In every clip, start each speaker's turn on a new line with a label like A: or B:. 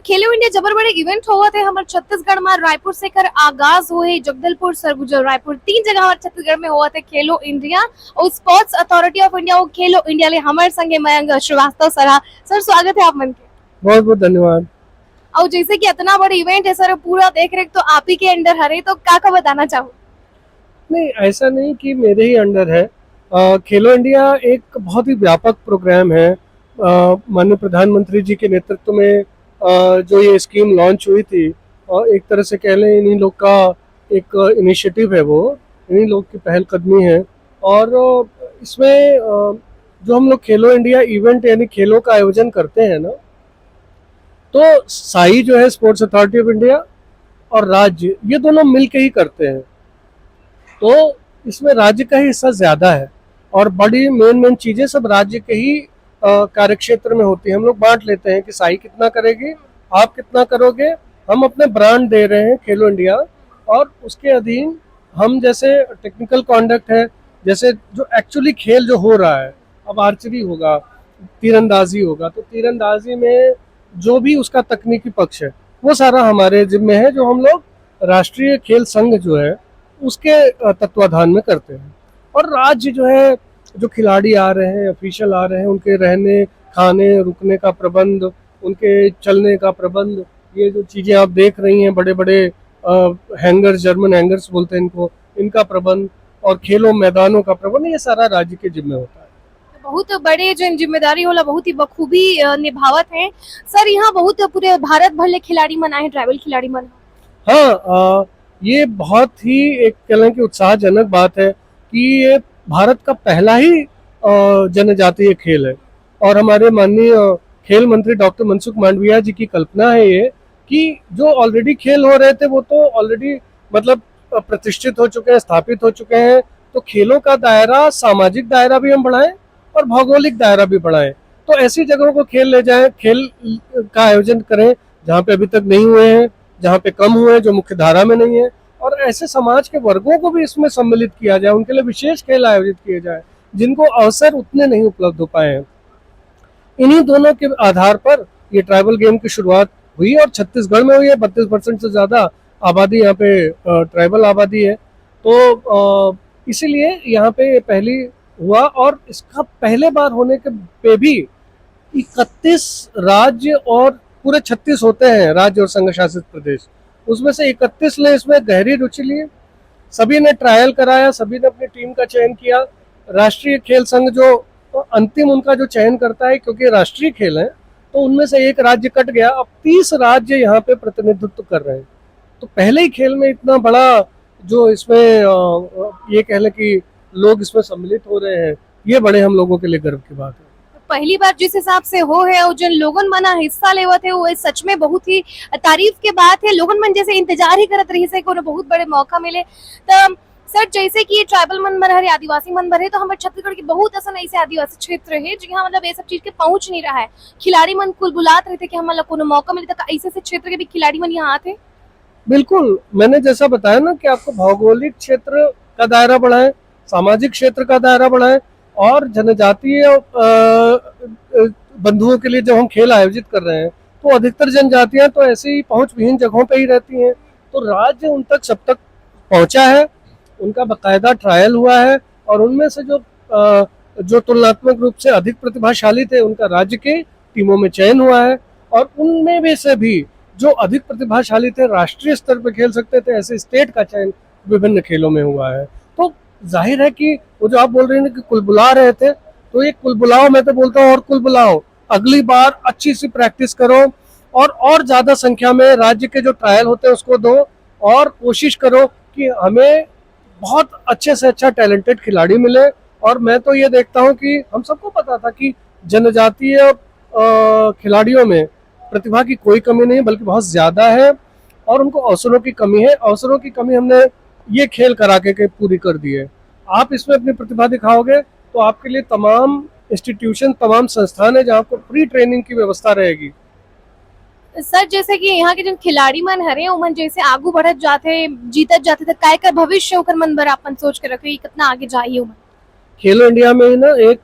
A: खेलो India जबर बड़े event हुआ थे हमारे छत्तीसगढ़ में। रायपुर से कर आगाज हुए, जगदलपुर, सरगुजा, रायपुर, 3 जगह हमारे छत्तीसगढ़ में हुआ थे खेलो इंडिया। और स्पोर्ट्स अथॉरिटी ऑफ इंडिया वो खेलो इंडिया ले हमारे संगे मयंक श्रीवास्तव सर स्वागत है आप मन के।
B: बहुत बहुत धन्यवाद।
A: और जैसे कि इतना बड़ा इवेंट है सर, पूरा देख रेख तो आप ही के अंडर हरे, तो क्या बताना चाहो?
B: नहीं, ऐसा नहीं कि मेरे ही अंडर है। खेलो इंडिया एक बहुत ही व्यापक प्रोग्राम है। माननीय प्रधानमंत्री जी के नेतृत्व में जो ये स्कीम लॉन्च हुई थी, एक तरह से कह लें इन्हीं लोग का एक इनिशिएटिव है, वो इन्हीं लोग की पहलकदमी है। और इसमें जो हम लोग खेलो इंडिया इवेंट यानी खेलों का आयोजन करते हैं ना, तो साई जो है स्पोर्ट्स अथॉरिटी ऑफ इंडिया और राज्य, ये दोनों मिल के ही करते हैं। तो इसमें राज्य का ही हिस्सा ज्यादा है और बड़ी मेन चीजें सब राज्य के ही कार्य क्षेत्र में होती है। हम लोग बांट लेते हैं कि साई कितना करेगी, आप कितना करोगे। हम अपने ब्रांड दे रहे हैं खेलो इंडिया, और उसके अधीन हम जैसे टेक्निकल कॉन्डक्ट है, जैसे जो एक्चुअली खेल जो हो रहा है, अब आर्चरी होगा, तीरंदाजी होगा, तो तीरंदाजी में जो भी उसका तकनीकी पक्ष है वो सारा हमारे जिम्मे है, जो हम लोग राष्ट्रीय खेल संघ जो है उसके तत्वाधान में करते हैं। और राज्य जो है, जो खिलाड़ी आ रहे हैं, ऑफिशियल आ रहे हैं, उनके रहने खाने रुकने का प्रबंध, उनके चलने का प्रबंध, ये जो चीजें आप देख रही हैं, बड़े बड़े हैंगर्स, जर्मन हैंगर्स बोलते हैं इनको, इनका प्रबंध और खेलों मैदानों का प्रबंध, ये सारा राज्य के जिम्मे होता है।
A: बहुत बड़े जो जिम्मेदारी होला बहुत ही बखूबी निभावत है सर। यहाँ बहुत पूरे भारत भर ले खिलाड़ी मन आए हैं, ट्राइबल खिलाड़ी मन।
B: हाँ, ये बहुत ही एक कह लें कि उत्साहजनक बात है कि ये भारत का पहला ही जनजातीय खेल है। और हमारे माननीय खेल मंत्री डॉक्टर मनसुख मांडविया जी की कल्पना है ये कि जो ऑलरेडी खेल हो रहे थे वो तो ऑलरेडी मतलब प्रतिष्ठित हो चुके हैं, स्थापित हो चुके हैं। तो खेलों का दायरा, सामाजिक दायरा भी हम बढ़ाएं और भौगोलिक दायरा भी बढ़ाएं। तो ऐसी जगहों को खेल ले जाएं, खेल का आयोजन करें जहाँ पे अभी तक नहीं हुए हैं, जहाँ पे कम हुए हैं, जो मुख्य धारा में नहीं है। और ऐसे समाज के वर्गों को भी इसमें सम्मिलित किया जाए, उनके लिए विशेष खेल आयोजित किए जाए जिनको अवसर उतने नहीं उपलब्ध हो पाए हैं। इन्हीं दोनों के आधार पर ये ट्राइबल गेम की शुरुआत हुई और छत्तीसगढ़ में हुई है। 32% से ज्यादा आबादी यहाँ पे ट्राइबल आबादी है। तो इसीलिए यहाँ पे पहली हुआ, और इसका पहले बार होने के पे भी 31 राज्य और पूरे 36 होते हैं राज्य और संघ शासित प्रदेश, उसमें से 31 ने इसमें गहरी रुचि ली। सभी ने ट्रायल कराया, सभी ने अपनी टीम का चयन किया। राष्ट्रीय खेल संघ जो अंतिम उनका जो चयन करता है, क्योंकि राष्ट्रीय खेल है तो उनमें से एक राज्य कट गया, अब 30 राज्य यहाँ पे प्रतिनिधित्व कर रहे हैं। तो पहले ही खेल में इतना बड़ा जो इसमें ये कह लें कि लोग इसमें सम्मिलित हो रहे हैं, ये बड़े हम लोगों के लिए गर्व की बात है।
A: पहली बार जिस हिसाब से हो है और जिन लोगन मन हिस्सा लेवत है वो सच में बहुत ही तारीफ के बात है। लोगन मन जैसे इंतजार ही करत रही से को बहुत बड़े मौका मिले। तो सर जैसे कि ये ट्राइबल मन भर है, आदिवासी मन भर है, तो हमारे छत्तीसगढ़ की बहुत ऐसा ऐसे आदिवासी क्षेत्र है जहाँ मतलब ये सब चीज के पहुंच नहीं रहा है। खिलाड़ी मन कुल बुलाते रहते कि हमारा को मौका मिले, तो ऐसे क्षेत्र के भी खिलाड़ी मन यहाँ आते।
B: बिल्कुल, मैंने जैसा बताया ना कि आपको भौगोलिक क्षेत्र का दायरा बढ़ाएं, सामाजिक क्षेत्र का दायरा बढ़ाएं, और जनजातीय बंधुओं के लिए जब हम खेल आयोजित कर रहे हैं तो अधिकतर जनजातियां तो ऐसे ही पहुंच विहीन जगहों पे ही रहती हैं। तो राज्य उन तक सब तक पहुंचा है, उनका बकायदा ट्रायल हुआ है, और उनमें से जो तुलनात्मक रूप से अधिक प्रतिभाशाली थे उनका राज्य के टीमों में चयन हुआ है। और उनमें भी से भी जो अधिक प्रतिभाशाली थे, राष्ट्रीय स्तर पर खेल सकते थे, ऐसे स्टेट का चयन विभिन्न खेलों में हुआ है। तो जाहिर है कि वो जो आप बोल रहे हैं कि कुल बुला रहे थे, तो ये कुल बुलाओ, मैं तो बोलता हूँ और कुल बुलाओ, अगली बार अच्छी सी प्रैक्टिस करो और ज्यादा संख्या में राज्य के जो ट्रायल होते हैं उसको दो, और कोशिश करो कि हमें बहुत अच्छे से अच्छा टैलेंटेड खिलाड़ी मिले। और मैं तो ये देखता हूँ कि हम सबको पता था कि जनजातीय खिलाड़ियों में प्रतिभा की कोई कमी नहीं, बल्कि बहुत ज्यादा है, और उनको अवसरों की कमी है। अवसरों की कमी हमने ये खेल करा के पूरी कर दी है। आप इसमें अपनी प्रतिभा दिखाओगे तो आपके लिए तमाम इंस्टीट्यूशन, तमाम संस्थान है जहाँ आपको फ्री ट्रेनिंग की व्यवस्था रहेगी।
A: सर जैसे कि यहाँ के जो खिलाड़ी मन हरे उमन जैसे आगू बढ़त जाते, जीतत जाते, तो काय का भविष्य ओकर मन बर अपन सोच के रखे कितना आगे जाइए उमन।
B: खेलो इंडिया में ना एक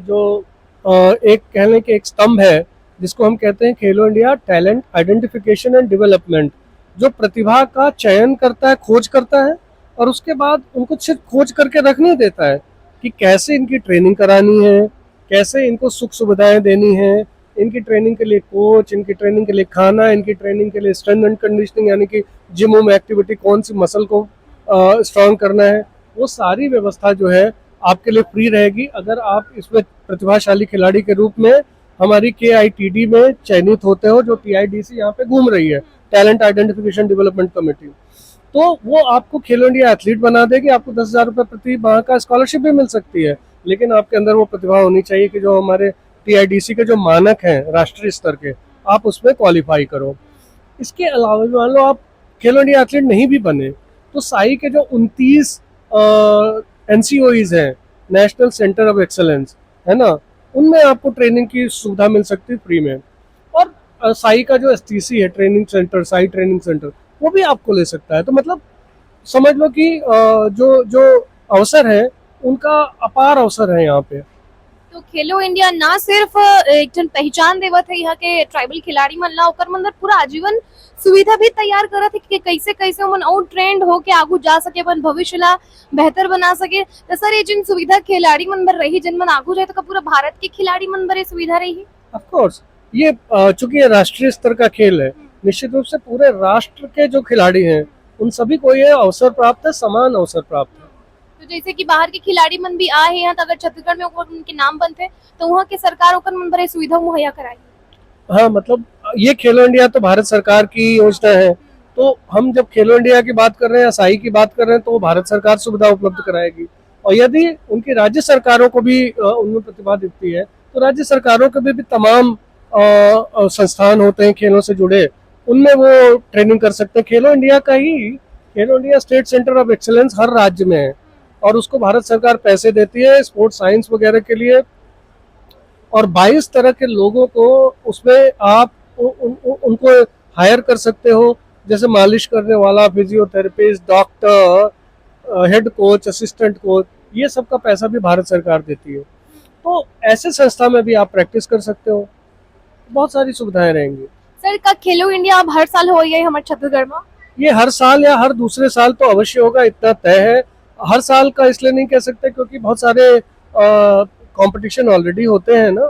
B: जो एक कहने के एक स्तंभ है जिसको हम कहते हैं खेलो India talent identification and development, जो प्रतिभा का चयन करता है, खोज करता है, और उसके बाद उनको सिर्फ खोज करके रख नहीं देता है कि कैसे इनकी ट्रेनिंग करानी है, कैसे इनको सुख सुविधाएं देनी है, इनकी ट्रेनिंग के लिए कोच, इनकी ट्रेनिंग के लिए खाना, इनकी ट्रेनिंग के लिए स्ट्रेंथ एंड कंडीशनिंग यानी कि जिम में एक्टिविटी, कौन सी मसल को स्ट्रांग करना है, वो सारी व्यवस्था जो है आपके लिए फ्री रहेगी अगर आप इसमें प्रतिभाशाली खिलाड़ी के रूप में हमारी KITD में चयनित होते हो, जो TIDC यहाँ पे घूम रही है, टैलेंट आइडेंटिफिकेशन डेवलपमेंट कमेटी। तो वो आपको खेलो इंडिया एथलीट बना देगी, आपको 10,000 रुपये प्रति माह का स्कॉलरशिप भी मिल सकती है, लेकिन आपके अंदर वो प्रतिभा होनी चाहिए कि जो हमारे TIDC के जो मानक हैं राष्ट्रीय स्तर के, आप उसमें क्वालिफाई करो। इसके अलावा मान लो आप खेलो इंडिया एथलीट नहीं भी बने तो साई के जो 29 NCOEs हैं, नेशनल सेंटर ऑफ एक्सेलेंस, है ना, उनमें आपको ट्रेनिंग की सुविधा मिल सकती है फ्री में। और साई का जो STC है, training centre, Sai training centre, वो भी आपको ले सकता है। तो मतलब समझ लो कि जो जो अवसर है उनका अपार अवसर है यहाँ पे।
A: तो खेलो इंडिया ना सिर्फ एक जन पहचान देवत है यहाँ के ट्राइबल खिलाड़ी मन ला, ओकर मन पूरा आजीवन सुविधा भी तैयार करत है कि कैसे कैसे मन और ट्रेंड हो के आगू जा सके, अपन भविष्य ला बेहतर बना सके। तो सर ये जिन सुविधा खिलाड़ी मन बर रही, जिन मन आगू जाए तो पूरा भारत के खिलाड़ी मन बर ये सुविधा रही।
B: ऑफ कोर्स ये चूंकि ये राष्ट्रीय स्तर का खेल है, निश्चित रूप से पूरे राष्ट्र के जो खिलाड़ी हैं उन सभी को ये अवसर प्राप्त है, समान अवसर प्राप्त है।
A: तो जैसे कि बाहर के खिलाड़ी मन भी आए हैं तो अगर छत्तीसगढ़ में उनके नाम बनते तो वहाँ के सरकार ओकर मन बर ये सुविधा मुहैया कराई।
B: हाँ, मतलब ये खेलो इंडिया तो भारत सरकार की योजना है, तो हम जब खेलो इंडिया की बात कर रहे हैं, साई की बात कर रहे हैं, तो वो भारत सरकार सुविधा उपलब्ध कराएगी। और यदि उनकी राज्य सरकारों को भी उनमें प्रतिभा दिखती है तो राज्य सरकारों के भी तमाम संस्थान होते हैं खेलों से जुड़े, उनमें वो ट्रेनिंग कर सकते हैं। खेलो इंडिया का ही, Khelo India state centre of excellence हर राज्य में है और उसको भारत सरकार पैसे देती है स्पोर्ट्स साइंस वगैरह के लिए, और 22 तरह के लोगों को उसमें आप उनको हायर कर सकते हो, जैसे मालिश करने वाला, physiotherapist, doctor, head coach, assistant coach, ये सब का पैसा भी भारत सरकार देती है। तो ऐसे संस्था में भी आप प्रैक्टिस कर सकते हो, बहुत सारी सुविधाएं रहेंगी।
A: सर का खेलो इंडिया अब हर साल हो गई हमारे छत्तीसगढ़ में?
B: ये हर साल या हर दूसरे साल तो अवश्य होगा, इतना तय है। हर साल का इसलिए नहीं कह सकते क्योंकि बहुत सारे कंपटीशन ऑलरेडी होते हैं ना,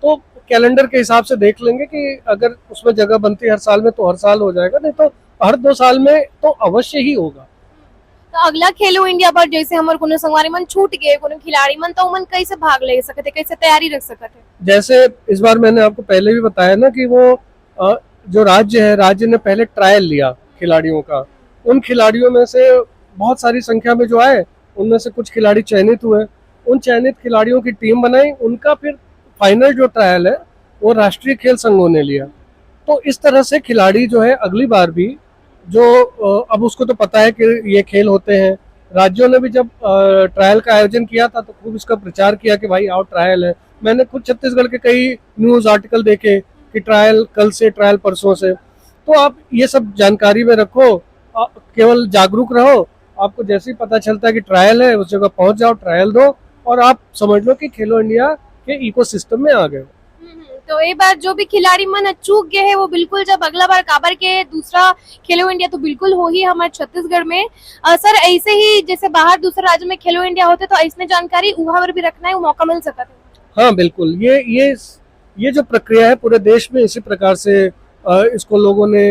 B: तो कैलेंडर के हिसाब से देख लेंगे कि अगर उसमें जगह बनती है हर साल में तो हर साल हो जाएगा, नहीं तो हर 2 साल में तो अवश्य ही होगा।
A: तो अगला खेलो इंडिया पर जैसे हमारे कोनो संगवारी मन छूट गए, कोनो खिलाड़ी मन, तो मन कैसे भाग ले सकते, कैसे तैयारी रख सकते?
B: जैसे इस बार मैंने आपको पहले भी बताया ना कि वो जो राज्य है, राज्य ने पहले ट्रायल लिया खिलाड़ियों का, उन खिलाड़ियों में से बहुत सारी संख्या में जो आए उनमें से कुछ खिलाड़ी चयनित हुए, उन चयनित खिलाड़ियों की टीम बनाई, उनका फिर फाइनल जो ट्रायल है वो राष्ट्रीय खेल संघों ने लिया। तो इस तरह से खिलाड़ी जो है अगली बार भी जो अब उसको तो पता है कि ये खेल होते हैं, राज्यों ने भी जब ट्रायल का आयोजन किया था तो खूब इसका प्रचार किया कि भाई आओ ट्रायल है। मैंने खुद छत्तीसगढ़ के कई न्यूज आर्टिकल देखे कि ट्रायल कल से, ट्रायल परसों से। तो आप ये सब जानकारी में रखो, केवल जागरूक रहो, आपको जैसे ही पता चलता है कि ट्रायल है उस जगह पहुंच जाओ, ट्रायल दो और आप समझ लो कि खेलो इंडिया के इकोसिस्टम में आ गए।
A: तो ये बार जो भी खिलाड़ी मन चूक गए हैं वो बिल्कुल जब अगला बार काबर के दूसरा खेलो इंडिया तो बिल्कुल हो ही हमारे छत्तीसगढ़ में। सर ऐसे ही जैसे बाहर दूसरे राज्य में खेलो इंडिया होते तो ऐसने जानकारी वहाँ पर भी रखना है, वो मौका मिल सकता है।
B: हाँ बिल्कुल, ये जो प्रक्रिया है पूरे देश में इसी प्रकार से इसको लोगों ने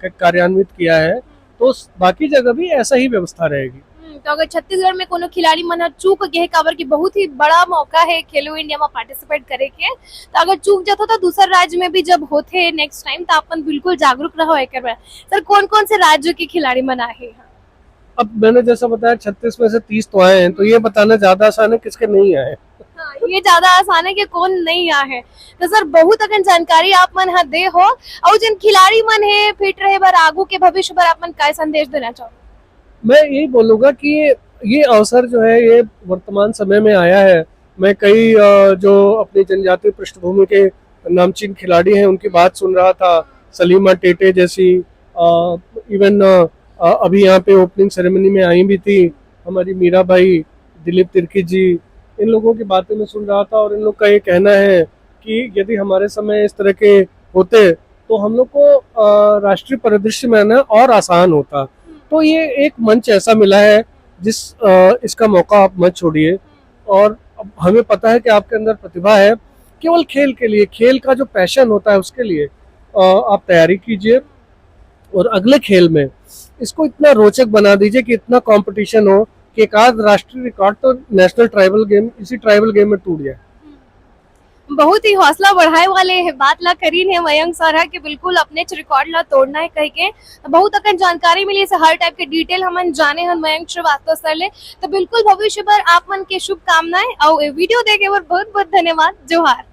B: कार्यान्वित किया है, तो बाकी जगह भी ऐसा ही व्यवस्था रहेगी।
A: तो अगर छत्तीसगढ़ में कोनो खिलाड़ी मन चूक गए काबर की बहुत ही बड़ा मौका है खेलो इंडिया में पार्टिसिपेट करे के, तो अगर चूक जाते तो दूसरे राज्य में भी जब होते नेक्स्ट टाइम तो अपन बिल्कुल जागरूक रहो एक बार। सर कौन कौन से राज्य के खिलाड़ी मन आए हैं?
B: अब मैंने जैसा बताया 36 में से 30 तो आए हैं, तो ये बताना ज्यादा आसान है किसके नहीं आए।
A: हाँ, ये ज्यादा आसान है कि कौन नहीं आए हैं। तो सर बहुत अगर जानकारी आप मन दे हो और जिन खिलाड़ी मन है फिट रहे बार आगू के भविष्य पर आप मन क्या संदेश देना चाहो?
B: मैं यही बोलूंगा कि ये अवसर जो है ये वर्तमान समय में आया है। मैं कई जो अपनी जनजातीय पृष्ठभूमि के नामचीन खिलाड़ी हैं उनकी बात सुन रहा था, सलीमा टेटे जैसी, इवन अभी यहाँ पे ओपनिंग सेरेमनी में आई भी थी हमारी मीरा भाई, दिलीप तिर्की जी, इन लोगों की बातें मैं सुन रहा था और इन लोग का ये कहना है कि यदि हमारे समय इस तरह के होते तो हम लोग को राष्ट्रीय परिदृश्य में ना और आसान होता। तो ये एक मंच ऐसा मिला है इसका मौका आप मत छोड़िए। और अब हमें पता है कि आपके अंदर प्रतिभा है, केवल खेल के लिए, खेल का जो पैशन होता है उसके लिए आप तैयारी कीजिए और अगले खेल में इसको इतना रोचक बना दीजिए कि इतना कंपटीशन हो कि एक आध राष्ट्रीय रिकॉर्ड तो नेशनल ट्राइबल गेम, इसी ट्राइबल गेम में टूट जाए।
A: बहुत ही हौसला बढ़ाए वाले बात ला करीन है मयंक सर है कि बिल्कुल अपने रिकॉर्ड ला तोड़ना है कह के। बहुत अकन जानकारी मिली से हर टाइप के डिटेल हमन जाने हन मयंक श्रीवास्तव सर ले। तो बिल्कुल भविष्य पर आप मन के शुभकामनाएं और वीडियो देखे पर बहुत बहुत धन्यवाद। जोहार।